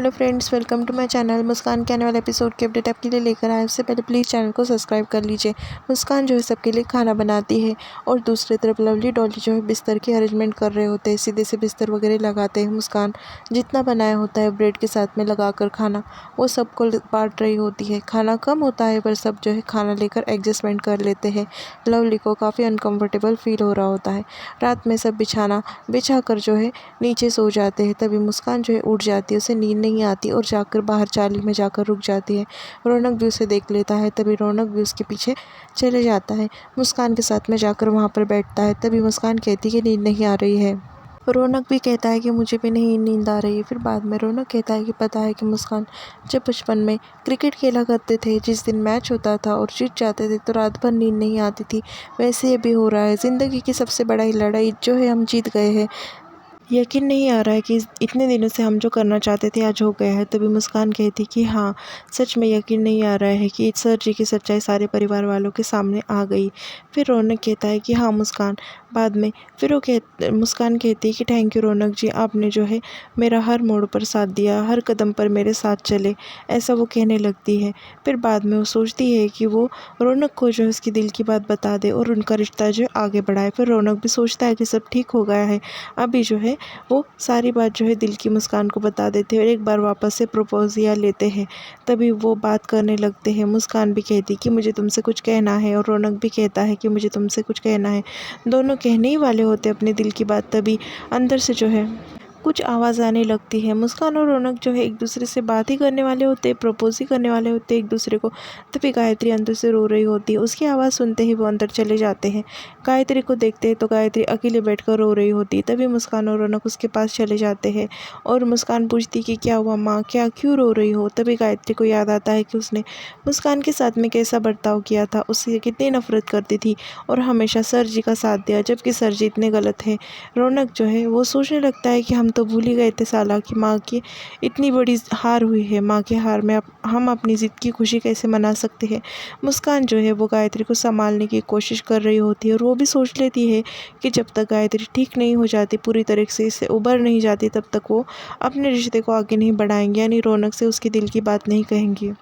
Hello friends, welcome to my channel. Muskan के आने वाले एपिसोड की अपडेट आपके लिए लेकर आए। उससे पहले प्लीज़ चैनल को सब्सक्राइब कर लीजिए। मुस्कान जो है सबके लिए खाना बनाती है और दूसरी तरफ लवली डॉली जो है बिस्तर की अरेंजमेंट कर रहे होते हैं। सीधे से बिस्तर वगैरह लगाते हैं। मुस्कान जितना बनाया होता है ब्रेड के साथ में लगाकर खाना, वो सबको बांट रही होती है। खाना कम होता है पर सब जो है खाना लेकर एडजस्टमेंट कर लेते हैं। लवली को काफ़ी अनकम्फर्टेबल फील हो रहा होता है। रात में सब बिछाना बिछा कर जो है नीचे सो जाते हैं। तभी मुस्कान जो है उठ जाती है, उसे नींद नहीं आती और जाकर बाहर चाली में जाकर रुक जाती है। रौनक भी उसे देख लेता है। तभी रौनक भी उसके पीछे चले जाता है, मुस्कान के साथ में जाकर वहाँ पर बैठता है। तभी मुस्कान कहती है कि नींद नहीं आ रही है। रौनक भी कहता है कि मुझे भी नहीं नींद आ रही है। फिर बाद में रौनक कहता है कि पता है कि मुस्कान, जब बचपन में क्रिकेट खेला करते थे, जिस दिन मैच होता था और जीत जाते थे तो रात भर नींद नहीं आती थी, वैसे ये भी हो रहा है। ज़िंदगी की सबसे बड़ी लड़ाई जो है हम जीत गए हैं। यकीन नहीं आ रहा है कि इतने दिनों से हम जो करना चाहते थे आज हो गया है। तभी मुस्कान कहती कि हाँ, सच में यकीन नहीं आ रहा है कि सर जी की सच्चाई सारे परिवार वालों के सामने आ गई। फिर रौनक कहता है कि हाँ मुस्कान। बाद में फिर मुस्कान कहती है कि थैंक यू रौनक जी, आपने जो है मेरा हर मोड़ पर साथ दिया, हर कदम पर मेरे साथ चले, ऐसा वो कहने लगती है। फिर बाद में वो सोचती है कि वो रौनक को जो है उसकी दिल की बात बता दे और उनका रिश्ता जो है आगे बढ़ाए। फिर रौनक भी सोचता है कि सब ठीक हो गया है, अभी जो है वो सारी बात जो है दिल की मुस्कान को बता देते हैं और एक बार वापस से प्रपोजिया लेते हैं। तभी वो बात करने लगते हैं। मुस्कान भी कहती कि मुझे तुमसे कुछ कहना है और रौनक भी कहता है कि मुझे तुमसे कुछ कहना है। दोनों कहने ही वाले होते अपने दिल की बात, तभी अंदर से जो है कुछ आवाज़ आने लगती है। मुस्कान और रौनक जो है एक दूसरे से बात ही करने वाले होते हैं, प्रपोज ही करने वाले होते हैं एक दूसरे को। तभी गायत्री अंदर से रो रही होती है। उसकी आवाज़ सुनते ही वो अंदर चले जाते हैं। गायत्री को देखते हैं तो गायत्री अकेले बैठकर रो रही होती है। तभी मुस्कान और रौनक उसके पास चले जाते हैं और मुस्कान पूछती कि क्या हुआ माँ, क्या क्यों रो रही हो। तभी गायत्री को याद आता है कि उसने मुस्कान के साथ में कैसा बर्ताव किया था, उससे कितनी नफरत करती थी और हमेशा सर जी का साथ दिया, जबकि सर जी इतने गलत हैं। रौनक जो है वो सोचने लगता है कि हम तो भूल ही गए थे साला कि माँ की इतनी बड़ी हार हुई है। माँ के हार में हम अपनी ज़िद की खुशी कैसे मना सकते हैं। मुस्कान जो है वो गायत्री को संभालने की कोशिश कर रही होती है और वो भी सोच लेती है कि जब तक गायत्री ठीक नहीं हो जाती, पूरी तरह से इससे उबर नहीं जाती, तब तक वो अपने रिश्ते को आगे नहीं बढ़ाएंगे, यानी रौनक से उसके दिल की बात नहीं कहेंगी।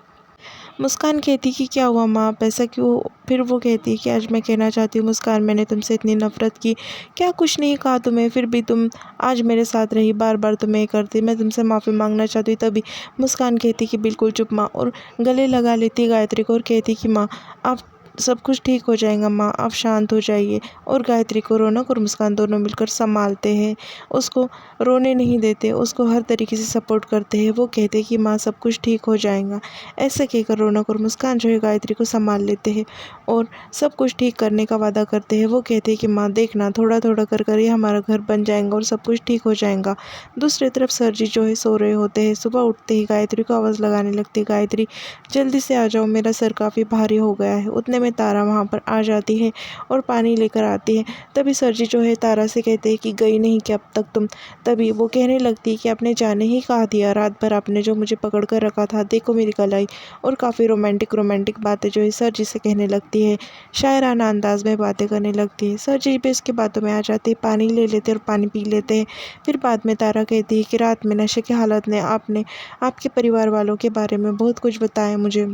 मुस्कान कहती कि क्या हुआ माँ, आप ऐसा क्यों। फिर वो कहती है कि आज मैं कहना चाहती हूँ मुस्कान, मैंने तुमसे इतनी नफ़रत की, क्या कुछ नहीं कहा तुम्हें, फिर भी तुम आज मेरे साथ रही, बार बार तुम्हें करती, मैं तुमसे माफ़ी मांगना चाहती हूँ। तभी मुस्कान कहती कि बिल्कुल चुप माँ, और गले लगा लेती गायत्री को और कहती कि माँ, आप सब कुछ ठीक हो जाएगा माँ, आप शांत हो जाइए। और गायत्री को रौनक और मुस्कान दोनों मिलकर संभालते हैं, उसको रोने नहीं देते, उसको हर तरीके से सपोर्ट करते हैं। वो कहते हैं कि माँ सब कुछ ठीक हो जाएगा। ऐसे कहकर रौनक और मुस्कान जो है गायत्री को संभाल लेते हैं और सब कुछ ठीक करने का वादा करते हैं। वो कहते हैं कि माँ देखना, थोड़ा थोड़ा कर कर ये हमारा घर बन जाएगा और सब कुछ ठीक हो जाएगा। दूसरी तरफ सर जी जो है सो रहे होते हैं। सुबह उठते ही गायत्री को आवाज़ लगाने लगती है, गायत्री जल्दी से आ जाओ, मेरा सर काफ़ी भारी हो गया है। उतने में तारा वहाँ पर आ जाती है और पानी लेकर आती है। तभी सर जी जो है तारा से कहते हैं कि गई नहीं क्या अब तक तुम। तभी वो कहने लगती है कि आपने जाने ही कहा दिया, रात भर आपने जो मुझे पकड़ कर रखा था, देखो मेरी कलाई। और काफ़ी रोमांटिक बातें जो है सर जी से कहने लगती है, शायराना अंदाज में बातें करने लगती है। सर जी भी इसकी बातों में आ जाते हैं, पानी ले लेते हैं और पानी पी लेते हैं। फिर बाद में तारा कहती है कि रात में नशे की हालत में आपने आपके परिवार वालों के बारे में बहुत कुछ बताया मुझे,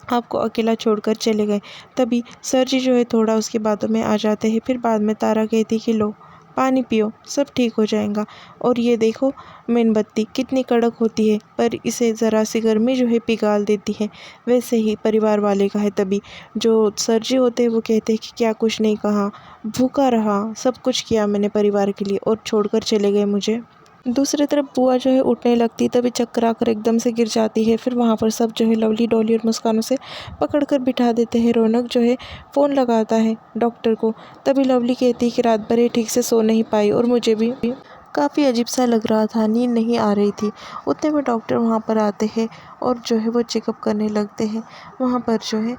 आपको अकेला छोड़कर चले गए। तभी सर जी जो है थोड़ा उसकी बातों में आ जाते हैं। फिर बाद में तारा कहती कि लो पानी पियो, सब ठीक हो जाएगा। और ये देखो मेणबत्ती कितनी कड़क होती है, पर इसे ज़रा सी गर्मी जो है पिघाल देती है, वैसे ही परिवार वाले का है। तभी जो सर जी होते हैं वो कहते हैं कि क्या कुछ नहीं कहा, भूखा रहा, सब कुछ किया मैंने परिवार के लिए और छोड़कर चले गए मुझे। दूसरी तरफ बुआ जो है उठने लगती, तभी चक्कर आकर एकदम से गिर जाती है। फिर वहाँ पर सब जो है लवली डॉली और मुस्कान उसे पकड़ कर बिठा देते हैं। रौनक जो है फ़ोन लगाता है डॉक्टर को। तभी लवली कहती है कि रात भर ये ठीक से सो नहीं पाई और मुझे भी काफ़ी अजीब सा लग रहा था, नींद नहीं आ रही थी। उतने में डॉक्टर वहाँ पर आते हैं और जो है वो चेकअप करने लगते हैं। वहाँ पर जो है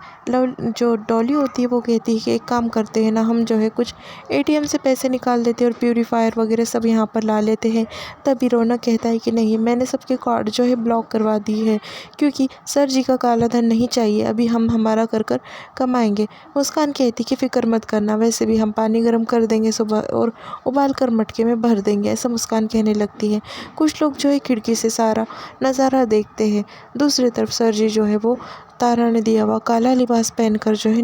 जो डॉली होती है वो कहती है कि एक काम करते हैं ना, हम जो है कुछ एटीएम से पैसे निकाल देते हैं और प्यूरीफायर वगैरह सब यहाँ पर ला लेते हैं। तभी रौनक कहता है कि नहीं, मैंने सबके कार्ड जो है ब्लॉक करवा दी है, क्योंकि सर जी का काला धन नहीं चाहिए, अभी हम हमारा कर कर कमाएंगे। मुस्कान कहती कि फ़िक्र मत करना, वैसे भी हम पानी गर्म कर देंगे सुबह और उबाल कर मटके में भर देंगे, ऐसा मुस्कान कहने लगती है। कुछ लोग जो है खिड़की से सारा नज़ारा देखते हैं। दूसरी तरफ सर जी जो है वो तारा ने दिया हुआ काला लिबास पहनकर जो है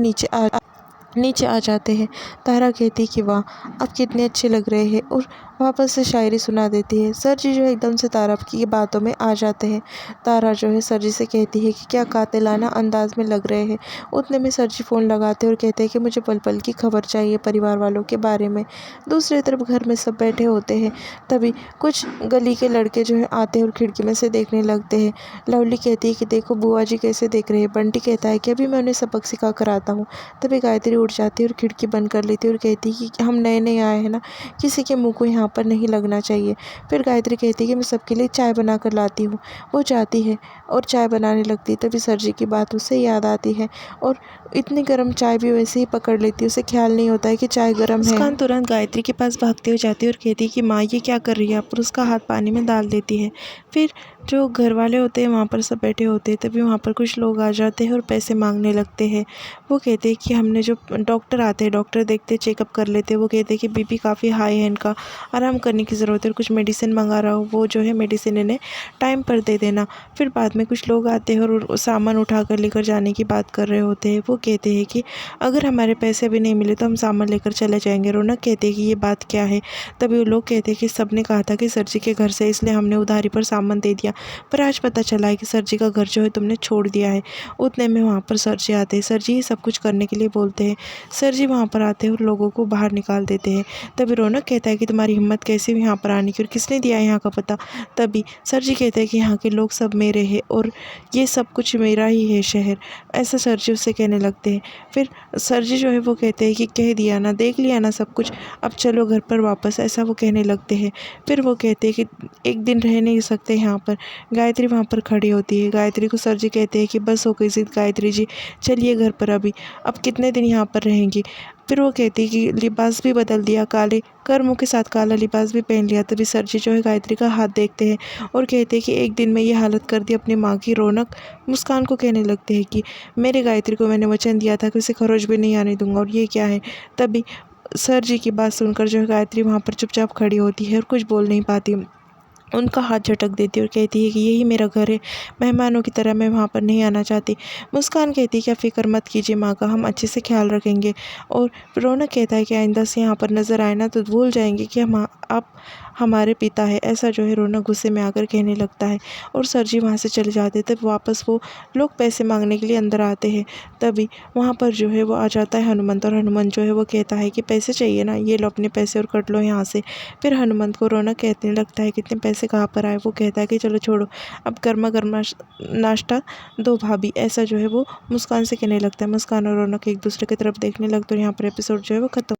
नीचे आ जाते हैं। तारा कहती कि वाह, आप कितने अच्छे लग रहे हैं, और वापस से शायरी सुना देती है। सर जी जो है एकदम से तारा की बातों में आ जाते हैं। तारा जो है सर जी से कहती है कि क्या कातिलाना अंदाज में लग रहे हैं। उतने में सर जी फ़ोन लगाते हैं और कहते हैं कि मुझे पल पल की खबर चाहिए परिवार वालों के बारे में। दूसरी तरफ घर में सब बैठे होते हैं। तभी कुछ गली के लड़के जो है आते हैं और खिड़की में से देखने लगते हैं। लवली कहती है कि देखो बुआ जी कैसे देख रहे हैं। बंटी कहता है कि अभी मैं उन्हें सबक सिखा कर आता हूँ। तभी गायत्री उठ जाती है और खिड़की बंद कर लेती है और कहती है कि हम नए नए आए हैं ना, किसी के मुंह को यहाँ पर नहीं लगना चाहिए। फिर गायत्री कहती है कि मैं सबके लिए चाय बना कर लाती हूँ। वो जाती है और चाय बनाने लगती है। तभी सर जी की बात उसे याद आती है और इतनी गर्म चाय भी वैसे ही पकड़ लेती है। उसे ख्याल नहीं होता है कि चाय गर्म है। मुस्कान तुरंत गायत्री के पास भागते हुए जाती है और कहती है कि माँ ये क्या कर रही है आप, और उसका हाथ पानी में डाल देती है। फिर जो घर वाले होते हैं वहाँ पर सब बैठे होते हैं। तभी वहाँ पर कुछ लोग आ जाते हैं और पैसे मांगने लगते हैं। वो कहते हैं कि हमने जो डॉक्टर आते हैं, डॉक्टर देखते चेकअप कर लेते हैं। वो कहते हैं कि बीपी काफ़ी हाई है, इनका आराम करने की ज़रूरत है, कुछ मेडिसिन मंगा रहा हो वो जो है मेडिसिन इन्हें टाइम पर दे देना। फिर बाद में कुछ लोग आते हैं और सामान उठा कर लेकर जाने की बात कर रहे होते हैं। वो कहते हैं कि अगर हमारे पैसे अभी नहीं मिले तो हम सामान लेकर चले जाएंगे। रौनक कहते हैं कि ये बात क्या है। तभी वो लोग कहते हैं कि सब ने कहा था कि सर जी के घर से, इसलिए हमने उधारी पर सामान दे दिया, पर आज पता चला है कि सर जी का घर जो है तुमने छोड़ दिया है। उतने में वहाँ पर सर जी आते हैं। सर जी ये सब कुछ करने के लिए बोलते हैं। सर जी वहाँ पर आते हैं और लोगों को बाहर निकाल देते हैं। तभी रौनक कहता है कि तुम्हारी हिम्मत कैसे हुई यहाँ पर आने की, और किसने दिया यहाँ का पता। तभी सर जी कहते हैं कि यहाँ के लोग सब मेरे हैं और ये सब कुछ मेरा ही है शहर, ऐसा सर जी उससे कहने लगते हैं। फिर सर जी जो है वो कहते हैं कि कह दिया ना, देख लिया ना सब कुछ, अब चलो घर पर वापस, ऐसा वो कहने लगते हैं। फिर वो कहते हैं कि एक दिन रह नहीं सकते यहाँ पर। गायत्री वहाँ पर खड़ी होती है। गायत्री को सर जी कहते हैं कि बस हो गई जिद गायत्री जी, चलिए घर पर अभी, अब कितने दिन यहाँ पर रहेंगी। फिर वो कहती है कि लिबास भी बदल दिया, काले कर्मों के साथ काला लिबास भी पहन लिया। तभी सर जी जो है गायत्री का हाथ देखते हैं और कहते हैं कि एक दिन में ये हालत कर दी अपनी माँ की। रौनक मुस्कान को कहने लगते हैं कि मेरे गायत्री को मैंने वचन दिया था कि उसे खरोच भी नहीं आने दूंगा, और ये क्या है। तभी सर जी की बात सुनकर जो है गायत्री वहाँ पर चुपचाप खड़ी होती है और कुछ बोल नहीं पाती। उनका हाथ झटक देती है और कहती है कि यही मेरा घर है, मेहमानों की तरह मैं वहाँ पर नहीं आना चाहती। मुस्कान कहती है कि आप फिक्र मत कीजिए माँ का, हम अच्छे से ख्याल रखेंगे। और रौनक कहता है कि आइंदा से यहाँ पर नज़र आए ना तो भूल जाएंगे कि आप हमारे पिता है, ऐसा जो है रौनक गुस्से में आकर कहने लगता है। और सर जी वहाँ से चले जाते हैं। तब वापस वो लोग पैसे मांगने के लिए अंदर आते हैं। तभी वहाँ पर जो है वो आ जाता है हनुमंत, और हनुमंत जो है वो कहता है कि पैसे चाहिए ना, ये लो अपने पैसे और कट लो यहाँ से। फिर हनुमंत को रौनक कहने लगता है कितने पैसे कहाँ पर आए। वो कहता है कि चलो छोड़ो, अब गर्मा गर्मा नाश्ता दो भाभी, ऐसा जो है वो मुस्कान से कहने लगता है। मुस्कान और रौनक एक दूसरे की तरफ देखने लगते और यहाँ पर एपिसोड जो है वो खत्म।